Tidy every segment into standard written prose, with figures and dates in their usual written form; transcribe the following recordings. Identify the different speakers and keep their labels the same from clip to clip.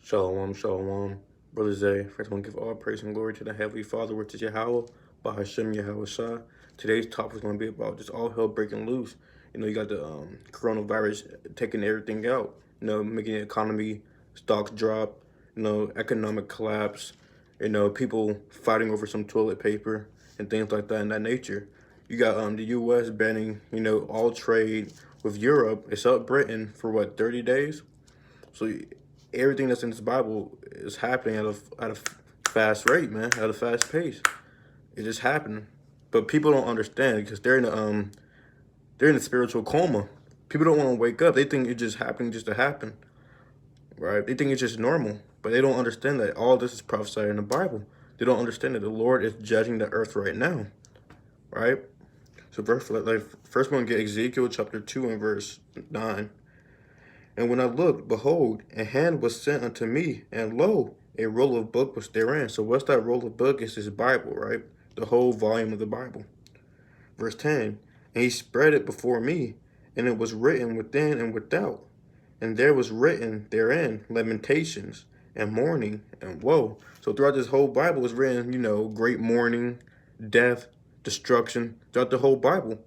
Speaker 1: Shalom, shalom. Brother Zay, first I want to give all praise and glory to the Heavenly Father, which is Yahweh, Bahashem Yahweh Shah. Today's topic is going to be about just all hell breaking loose. You got the coronavirus taking everything out, making the economy, stocks drop, economic collapse, people fighting over some toilet paper and things like that in that nature. You got the U.S. banning, all trade with Europe, except Britain, for what, 30 days? So everything that's in this Bible is happening at a fast rate, man, at a fast pace. It just happened, but people don't understand because they're in a spiritual coma. People don't want to wake up. They think it's just happening just to happen, right? They think it's just normal, but they don't understand that all this is prophesied in the Bible. They don't understand that the Lord is judging the earth right now, right? So first we're gonna get Ezekiel chapter 2 and verse 9. And when I looked, behold, a hand was sent unto me, and lo, a roll of book was therein. So what's that roll of book? It's his Bible, right? The whole volume of the Bible. Verse 10, and he spread it before me, and it was written within and without. And there was written therein lamentations and mourning and woe. So throughout this whole Bible is written, great mourning, death, destruction, throughout the whole Bible.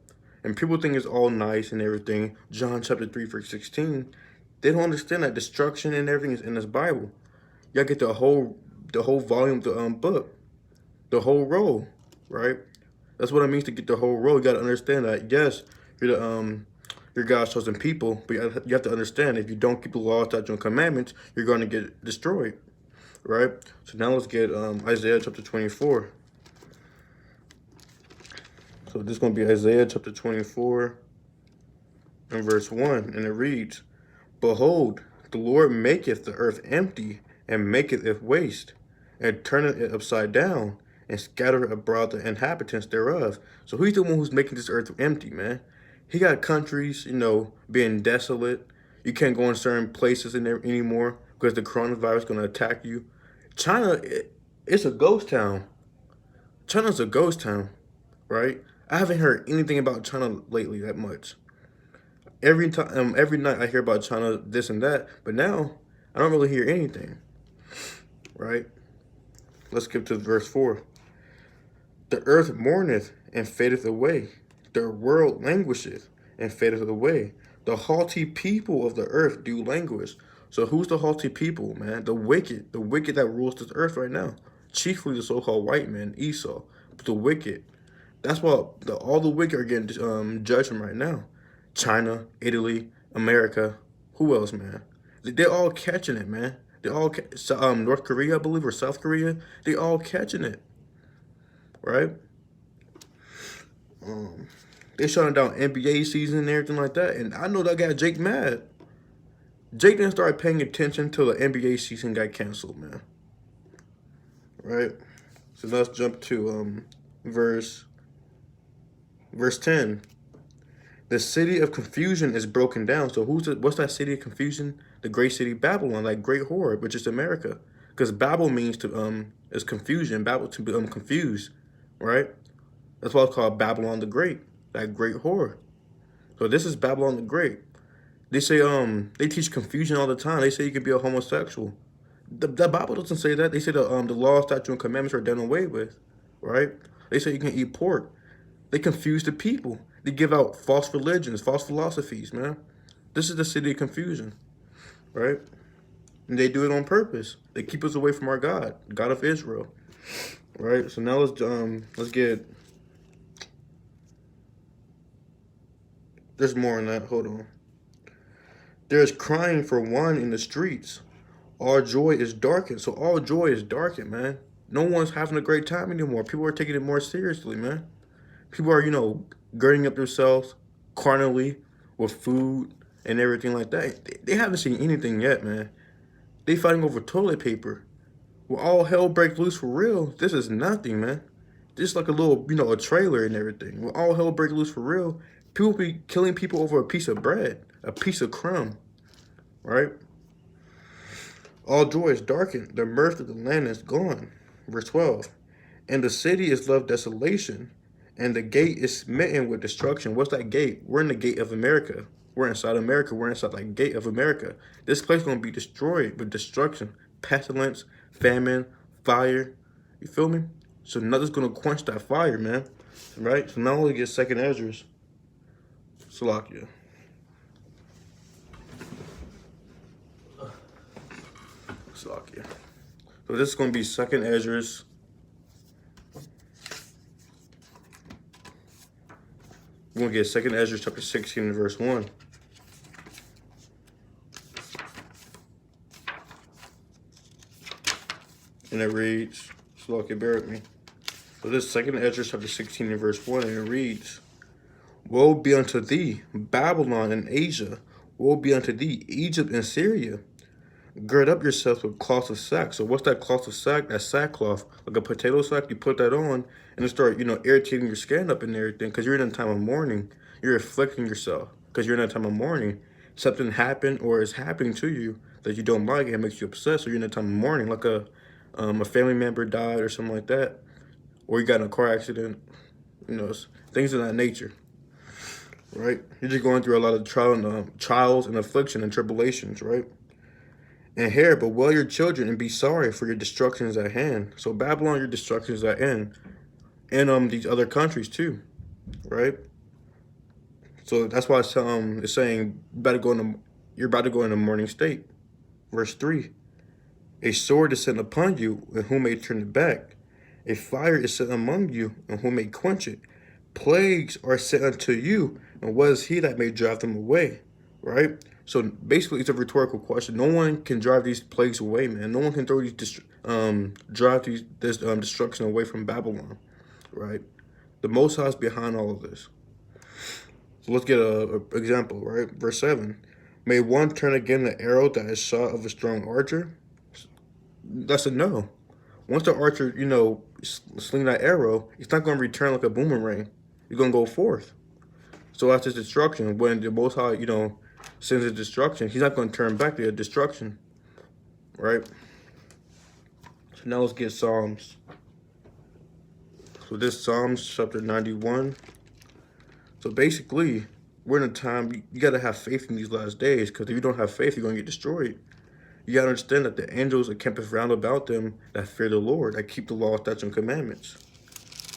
Speaker 1: And people think it's all nice and everything. John chapter 3, verse 16. They don't understand that destruction and everything is in this Bible. Y'all get the whole volume of the book, the whole roll, right? That's what it means to get the whole roll. You gotta understand that yes, you're God's chosen people, but you have to understand if you don't keep the law, statutes, and commandments, you're going to get destroyed, right? So now let's get Isaiah chapter 24. So this is going to be Isaiah chapter 24 and verse 1, and it reads, Behold, the Lord maketh the earth empty, and maketh it waste, and turneth it upside down, and scattereth abroad the inhabitants thereof. So he's the one who's making this earth empty, man. He got countries, being desolate. You can't go in certain places in there anymore because the coronavirus is going to attack you. China, it's a ghost town. China's a ghost town, right? I haven't heard anything about China lately that much. Every time, every night I hear about China, this and that, but now I don't really hear anything, right? Let's skip to verse 4. The earth mourneth and fadeth away. The world languisheth and fadeth away. The haughty people of the earth do languish. So who's the haughty people, man? The wicked that rules this earth right now. Chiefly the so-called white man, Esau. But the wicked. That's why all the wicked are getting judgment right now. China, Italy, America. Who else, man? They're all catching it, man. They all North Korea, I believe, or South Korea. They all catching it, right? They shutting down NBA season and everything like that, and I know that got Jake mad. Jake didn't start paying attention till the NBA season got canceled, man. Right? So let's jump to verse 10. The city of confusion is broken down. So what's that city of confusion? The great city Babylon, like great whore, which is America. Because Babel means is confusion. Babel to be confused, right? That's why it's called Babylon the Great, that great whore. So this is Babylon the Great. They say they teach confusion all the time. They say you can be a homosexual. The Bible doesn't say that. They say the law, statute, and commandments are done away with, right? They say you can eat pork. They confuse the people. They give out false religions, false philosophies, man. This is the city of confusion, right? And they do it on purpose. They keep us away from our God, God of Israel, right? So now let's get. There's more on that. Hold on. There is crying for one in the streets. All joy is darkened. So all joy is darkened, man. No one's having a great time anymore. People are taking it more seriously, man. People are, girding up themselves carnally with food and everything like that. They haven't seen anything yet, man. They fighting over toilet paper. When all hell breaks loose for real, this is nothing, man. Just like a little, a trailer and everything. When all hell breaks loose for real, people be killing people over a piece of bread, a piece of crumb, right? All joy is darkened. The mirth of the land is gone. Verse 12. And the city is left desolation, and the gate is smitten with destruction. What's that gate? We're in the gate of America. We're inside America. We're inside the gate of America. This place is going to be destroyed with destruction. pestilence, famine, fire. You feel me? So nothing's gonna quench that fire, man. Right? So now we get second Esdras. Salakia. Salakia. So this is gonna be second Esdras. We're gonna get second Esdras chapter 16 and verse 1. And it reads, Salakia, bear with me. So this second Esdras chapter 16 and verse 1, and it reads, Woe be unto thee, Babylon and Asia. Woe be unto thee, Egypt and Syria. Gird up yourselves with cloths of sack. So what's that cloth of sack? That sackcloth, like a potato sack. You put that on, and it start, irritating your skin up and everything, because you're in a time of mourning. You're afflicting yourself, because you're in a time of mourning. Something happened or is happening to you that you don't like, and it makes you upset. So you're in a time of mourning, like a family member died or something like that, or you got in a car accident. Things of that nature. Right? You're just going through a lot of trials and affliction and tribulations, right? And here, but well your children and be sorry, for your destruction is at hand. So Babylon, your destruction is at end. And these other countries too, right? So that's why it's saying you're about to go in a mourning state. Verse 3. A sword is sent upon you, and who may turn it back? A fire is set among you, and who may quench it? Plagues are sent unto you, and what is he that may drive them away? Right? So basically, it's a rhetorical question. No one can drive these plagues away, man. No one can throw these drive this destruction away from Babylon, right? The Most High is behind all of this. So let's get an example, right? Verse 7. May one turn again the arrow that is shot of a strong archer? That's a no. Once the archer, sling that arrow, it's not going to return like a boomerang. It's going to go forth. So after destruction, when the Most High, sends a destruction, he's not going to turn back to a destruction, right? So now let's get Psalms. So this Psalms chapter 91. So basically, we're in a time, you got to have faith in these last days, because if you don't have faith, you're going to get destroyed. You got to understand that the angels are campeth round about them that fear the Lord, that keep the law, statutes, and commandments.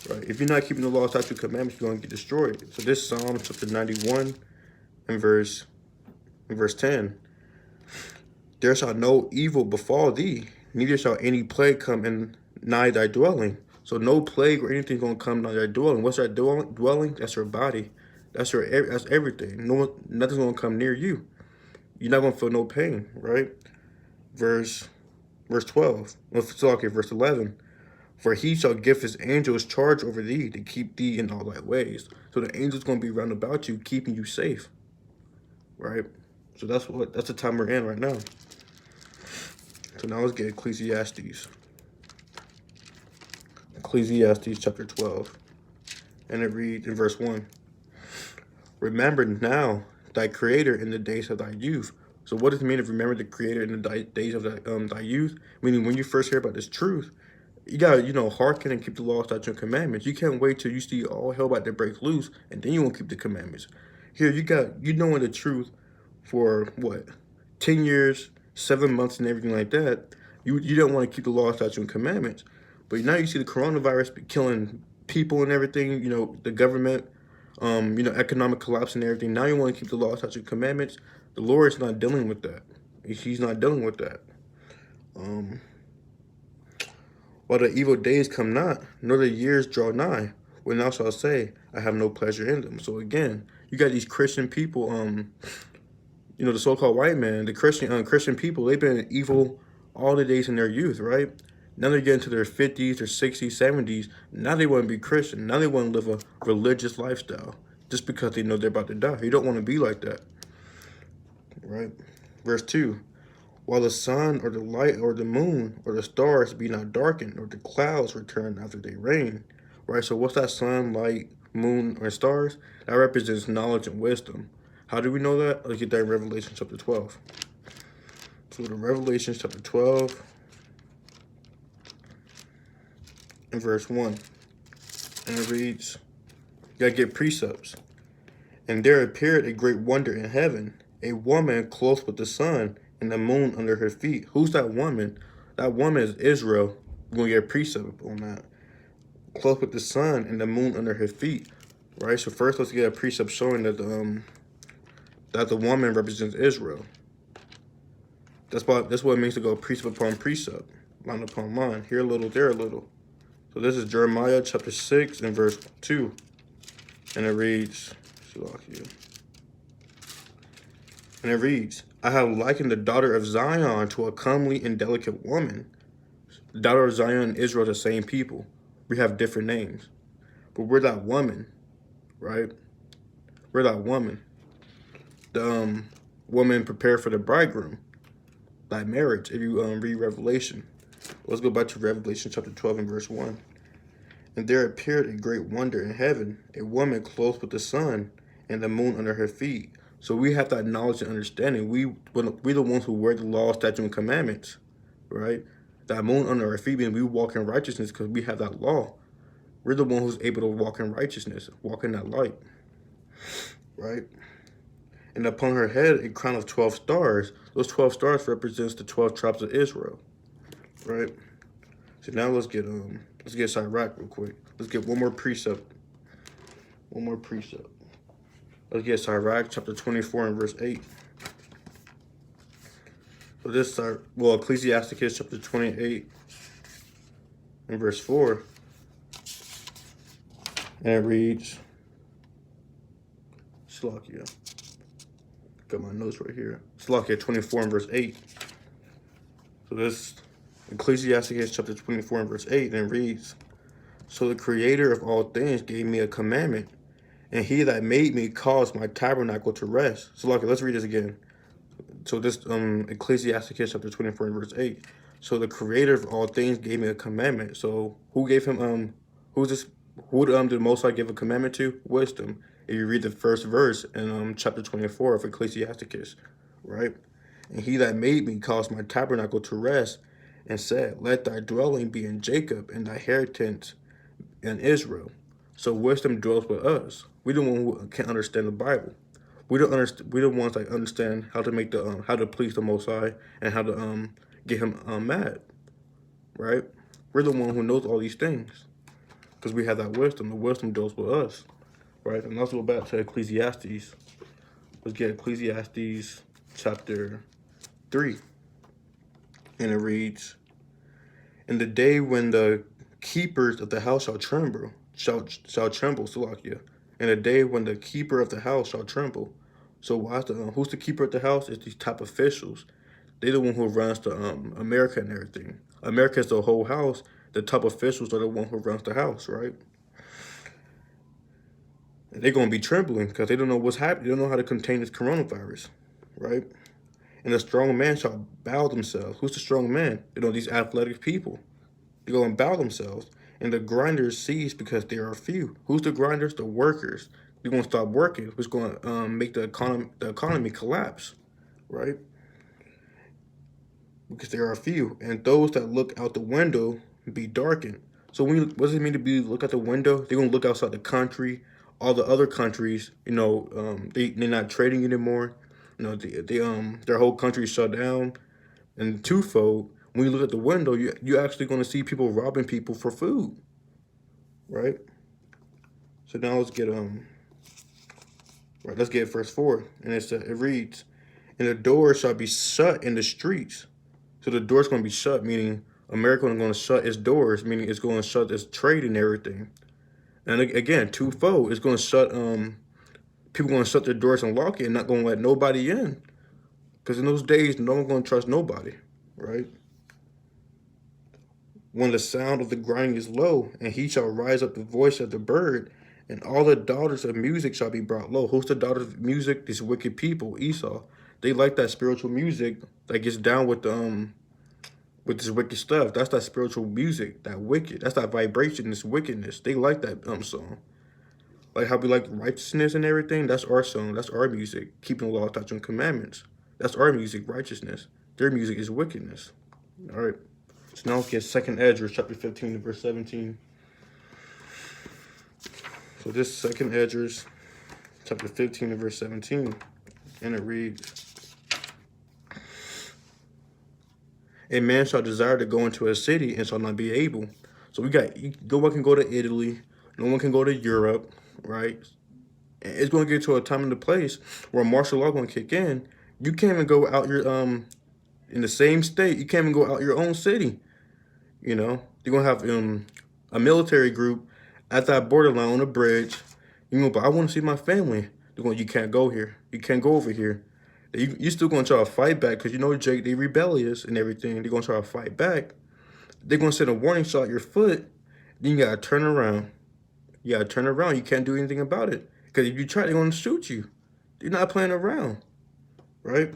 Speaker 1: Right? If you're not keeping the law, statutes, and commandments, you're going to get destroyed. So this Psalm chapter 91 and verse 10. There shall no evil befall thee, neither shall any plague come in nigh thy dwelling. So no plague or anything going to come nigh thy dwelling. What's that dwelling? That's your body. That's everything. Nothing's going to come near you. You're not going to feel no pain, right? Verse 12. Verse 11. For he shall give his angels charge over thee to keep thee in all thy ways. So the angels going to be round about you, keeping you safe, right? So that's the time we're in right now. So now let's get Ecclesiastes. Ecclesiastes chapter 12. And it reads in verse 1. Remember now thy creator in the days of thy youth. So what does it mean to remember the creator in the days of thy youth? Meaning when you first hear about this truth, you gotta, hearken and keep the law, statutes, and commandments. You can't wait till you see all hell about to break loose, and then you won't keep the commandments. Here, you knowing the truth for, 10 years, 7 months, and everything like that. You don't want to keep the law, statutes, and commandments. But now you see the coronavirus killing people and everything, the government, economic collapse and everything. Now you want to keep the law, statutes, and commandments. The Lord is not dealing with that. He's not dealing with that. While the evil days come not, nor the years draw nigh, when thou shalt say, I have no pleasure in them. So again, you got these Christian people, the so-called white man, the Christian people, they've been evil all the days in their youth, right? Now they're getting to their 50s, their 60s, 70s. Now they want to be Christian. Now they want to live a religious lifestyle just because they know they're about to die. You don't want to be like that, right? Verse 2. While the sun or the light or the moon or the stars be not darkened, or the clouds return after they rain, right? So what's that sun, light, moon, or stars? That represents knowledge and wisdom. How do we know that? Let's get that in Revelation chapter 12. So the Revelation chapter 12 and verse 1. And it reads, you gotta get precepts. And there appeared a great wonder in heaven, a woman clothed with the sun, and the moon under her feet. Who's that woman? That woman is Israel. We're going to get a precept on that. Clothed with the sun and the moon under her feet. Right? So first, let's get a precept showing that the woman represents Israel. That's what it means to go precept upon precept, line upon line, here a little, there a little. So this is Jeremiah chapter 6 and verse 2. And it reads, I have likened the daughter of Zion to a comely and delicate woman. The daughter of Zion and Israel are the same people. We have different names. But we're that woman, right? We're that woman. The woman prepared for the bridegroom, that marriage, if you read Revelation. Let's go back to Revelation chapter 12 and verse 1. And there appeared a great wonder in heaven, a woman clothed with the sun and the moon under her feet. So we have that knowledge and understanding. We're the ones who wear the law, statutes, and commandments, right? That moon under our feet means we walk in righteousness because we have that law. We're the one who's able to walk in righteousness, walk in that light, right? And upon her head, a crown of 12 stars. Those 12 stars represents the 12 tribes of Israel, right? So now let's get Sirach real quick. Let's get one more precept. Let's get Sirach chapter 24 and verse 8. So this Ecclesiasticus chapter 28 and verse 4. And it reads, Slakia. Got my notes right here. Slakia 24 and verse 8. So this Ecclesiasticus chapter 24 and verse 8, and it reads, So the creator of all things gave me a commandment, and he that made me caused my tabernacle to rest. So let's read this again. So this Ecclesiasticus chapter 24 and verse 8. So the creator of all things gave me a commandment. So who gave him who did the Most High give a commandment to? Wisdom. If you read the first verse in chapter 24 of Ecclesiasticus, right? And he that made me caused my tabernacle to rest, and said, Let thy dwelling be in Jacob, and thy inheritance in Israel. So wisdom dwells with us. We the one who can't understand the Bible. We the ones that understand how to make how to please the Most High and how to get him mad, right? We're the one who knows all these things because we have that wisdom. The wisdom dwells with us, right? And let's go back to Ecclesiastes. Let's get Ecclesiastes chapter 3, and it reads, In the day when the keepers of the house shall tremble, Salakia. In the day when the keeper of the house shall tremble. So who's the keeper of the house? It's these top officials. They're the one who runs the America and everything. America is the whole house. The top officials are the one who runs the house, right? And they're gonna be trembling because they don't know what's happening. They don't know how to contain this coronavirus, right? And the strong man shall bow themselves. Who's the strong man? These athletic people. They go and bow themselves. And the grinders cease because there are few. Who's the grinders? The workers. They're going to stop working, which is going to make the economy collapse, right? Because there are few. And those that look out the window be darkened. So what does it mean to look out the window? They're going to look outside the country. All the other countries, they're not trading anymore. Their whole country is shut down. And twofold, when you look at the window, you're actually going to see people robbing people for food, right? So now let's get verse 4, and it reads, And the doors shall be shut in the streets. So the door's going to be shut, meaning America is going to shut its doors, meaning it's going to shut its trade and everything. And again, twofold, it's going to shut people going to shut their doors and lock it, and not going to let nobody in, because in those days, no one's going to trust nobody, right? When the sound of the grinding is low, and he shall rise up the voice of the bird, and all the daughters of music shall be brought low. Who's the daughters of music? These wicked people, Esau. They like that spiritual music that gets down with this wicked stuff. That's that spiritual music, that wicked. That's that vibration, this wickedness. They like that song. Like how we like righteousness and everything. That's our song. That's our music. Keeping the law, statutes, and commandments. That's our music, righteousness. Their music is wickedness. All right. So now let's get 2nd Esdras chapter 15 to verse 17. So this 2nd Esdras chapter 15 to verse 17, and it reads, A man shall desire to go into a city and shall not be able. So no one can go to Italy, no one can go to Europe, right? It's going to get to a time and a place where martial law going to kick in. You can't even go out your in the same state. You can't even go out your own city. You know, you're gonna have a military group at that borderline on the bridge. You know, but I want to see my family. They're going, you can't go here. You can't go over here. You still gonna try to fight back because you know Jake, they rebellious and everything. They're gonna try to fight back. They're gonna send a warning shot at your foot. Then you gotta turn around. You gotta turn around. You can't do anything about it because if you try, they're gonna shoot you. They're not playing around, right?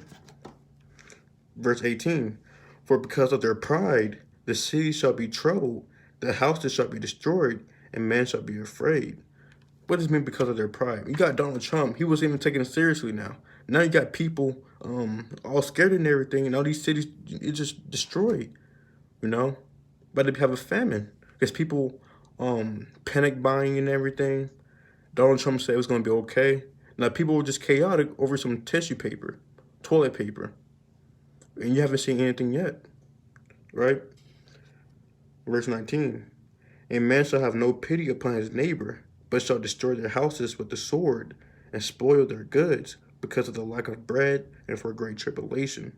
Speaker 1: Verse 18. For because of their pride, the city shall be troubled, the houses shall be destroyed, and man shall be afraid. What does it mean because of their pride? You got Donald Trump. He wasn't even taken seriously now. Now you got people all scared and everything, and all these cities, it's just destroyed, you know? But they have a famine. Because people panic buying and everything. Donald Trump said it was going to be okay. Now people were just chaotic over some tissue paper, toilet paper. And you haven't seen anything yet, right? Verse 19. A man shall have no pity upon his neighbor, but shall destroy their houses with the sword, and spoil their goods, because of the lack of bread and for great tribulation,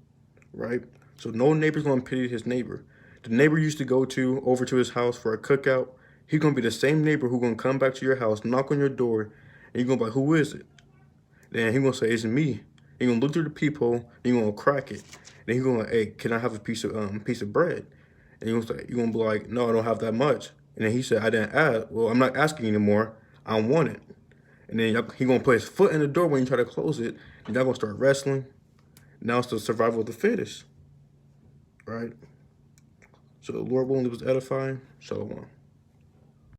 Speaker 1: right? So no neighbor's going to pity his neighbor. The neighbor used to go over to his house for a cookout. He's going to be the same neighbor who's going to come back to your house, knock on your door, and you're going to be like, who is it? Then he's going to say, it's me. He's going to look through the peephole, and he's going to crack it. Then he's going to, hey, can I have a piece of bread? And you're going to be like, no, I don't have that much. And then he said, I didn't ask. Well, I'm not asking anymore. I want it. And then he's going to put his foot in the door when you try to close it. And y'all going to start wrestling. Now it's the survival of the fittest. Right? So the Lord willing, it was edifying. Shalom.